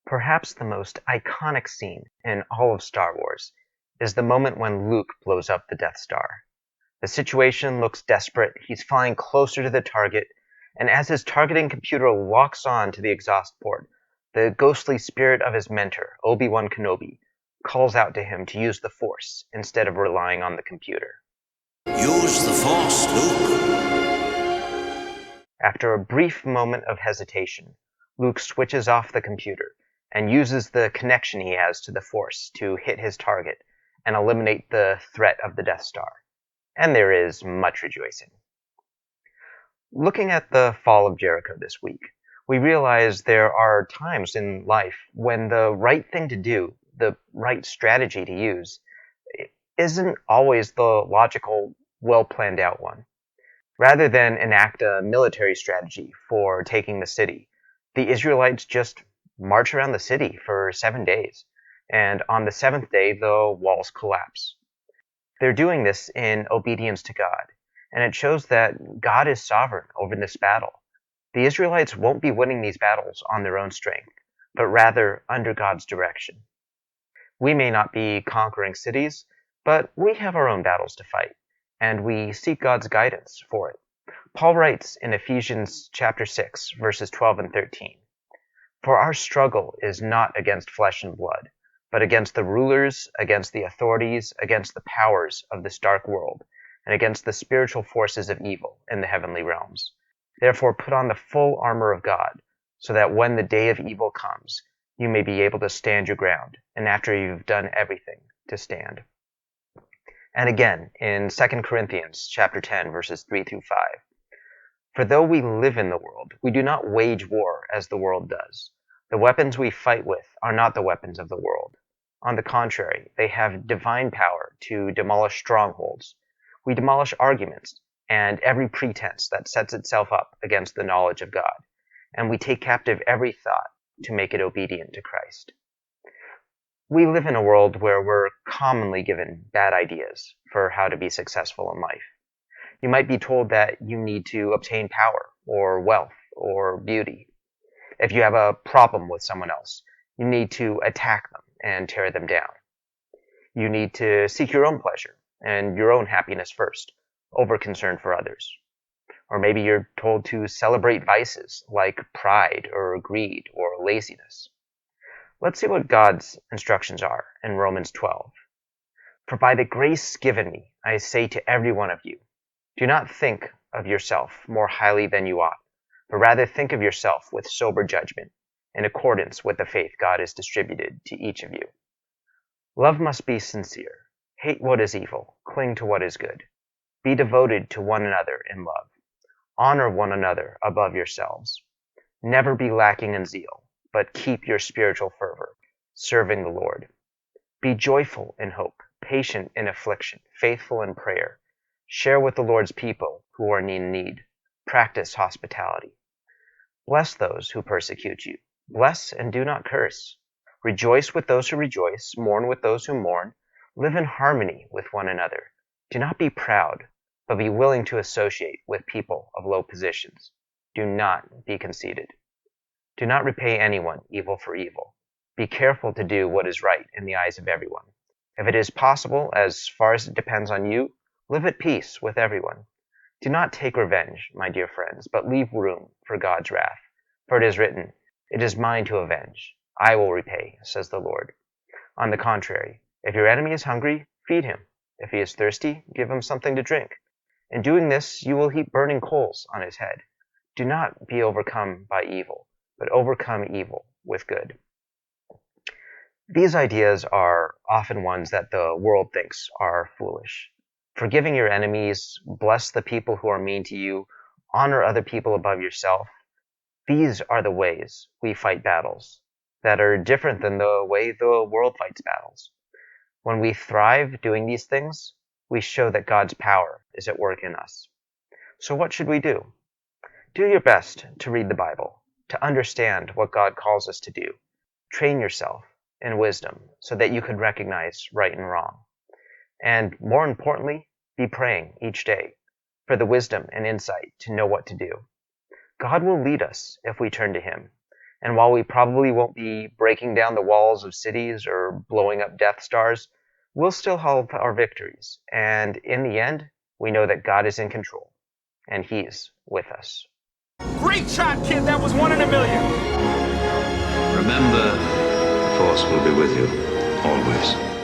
Perhaps the most iconic scene in all of Star Wars is the moment when Luke blows up the Death Star. The situation looks desperate, he's flying closer to the target, and as his targeting computer locks on to the exhaust port, the ghostly spirit of his mentor, Obi-Wan Kenobi, calls out to him to use the Force instead of relying on the computer. Use the Force, Luke. After a brief moment of hesitation, Luke switches off the computer and uses the connection he has to the Force to hit his target and eliminate the threat of the Death Star. And there is much rejoicing. Looking at the fall of Jericho this week, we realize there are times in life when the right thing to do, the right strategy to use, isn't always the logical, well-planned out one. Rather than enact a military strategy for taking the city, the Israelites just march around the city for 7 days, and on the seventh day the walls collapse. They're doing this in obedience to God, and it shows that God is sovereign over this battle. The Israelites won't be winning these battles on their own strength, but rather under God's direction. We may not be conquering cities, but we have our own battles to fight, and we seek God's guidance for it. Paul writes in Ephesians chapter 6, verses 12 and 13, "For our struggle is not against flesh and blood, but against the rulers, against the authorities, against the powers of this dark world, and against the spiritual forces of evil in the heavenly realms. Therefore put on the full armor of God, so that when the day of evil comes, you may be able to stand your ground, and after you've done everything, to stand." And again, in 2 Corinthians chapter 10, verses 3 through 5, "For though we live in the world, we do not wage war as the world does. The weapons we fight with are not the weapons of the world. On the contrary, they have divine power to demolish strongholds. We demolish arguments and every pretense that sets itself up against the knowledge of God, and we take captive every thought to make it obedient to Christ." We live in a world where we're commonly given bad ideas for how to be successful in life. You might be told that you need to obtain power, or wealth, or beauty. If you have a problem with someone else, you need to attack them and tear them down. You need to seek your own pleasure and your own happiness first, over concern for others. Or maybe you're told to celebrate vices like pride or greed or laziness. Let's see what God's instructions are in Romans 12. "For by the grace given me, I say to every one of you, do not think of yourself more highly than you ought, but rather think of yourself with sober judgment, in accordance with the faith God has distributed to each of you. Love must be sincere. Hate what is evil. Cling to what is good. Be devoted to one another in love. Honor one another above yourselves. Never be lacking in zeal, but keep your spiritual fervor, serving the Lord. Be joyful in hope, patient in affliction, faithful in prayer. Share with the Lord's people who are in need. Practice hospitality. Bless those who persecute you. Bless and do not curse. Rejoice with those who rejoice. Mourn with those who mourn. Live in harmony with one another. Do not be proud, but be willing to associate with people of low positions. Do not be conceited. Do not repay anyone evil for evil. Be careful to do what is right in the eyes of everyone. If it is possible, as far as it depends on you, live at peace with everyone. Do not take revenge, my dear friends, but leave room for God's wrath. For it is written, 'It is mine to avenge. I will repay,' says the Lord. On the contrary, if your enemy is hungry, feed him. If he is thirsty, give him something to drink. In doing this, you will heap burning coals on his head. Do not be overcome by evil, but overcome evil with good." These ideas are often ones that the world thinks are foolish. Forgiving your enemies, bless the people who are mean to you, honor other people above yourself. These are the ways we fight battles that are different than the way the world fights battles. When we thrive doing these things, we show that God's power is at work in us. So what should we do? Do your best to read the Bible, to understand what God calls us to do. Train yourself in wisdom so that you can recognize right and wrong. And more importantly, be praying each day for the wisdom and insight to know what to do. God will lead us if we turn to Him. And while we probably won't be breaking down the walls of cities or blowing up Death Stars, we'll still have our victories. And in the end, we know that God is in control, and He's with us. Great shot, kid. That was 1 in a million. Remember, the Force will be with you, always.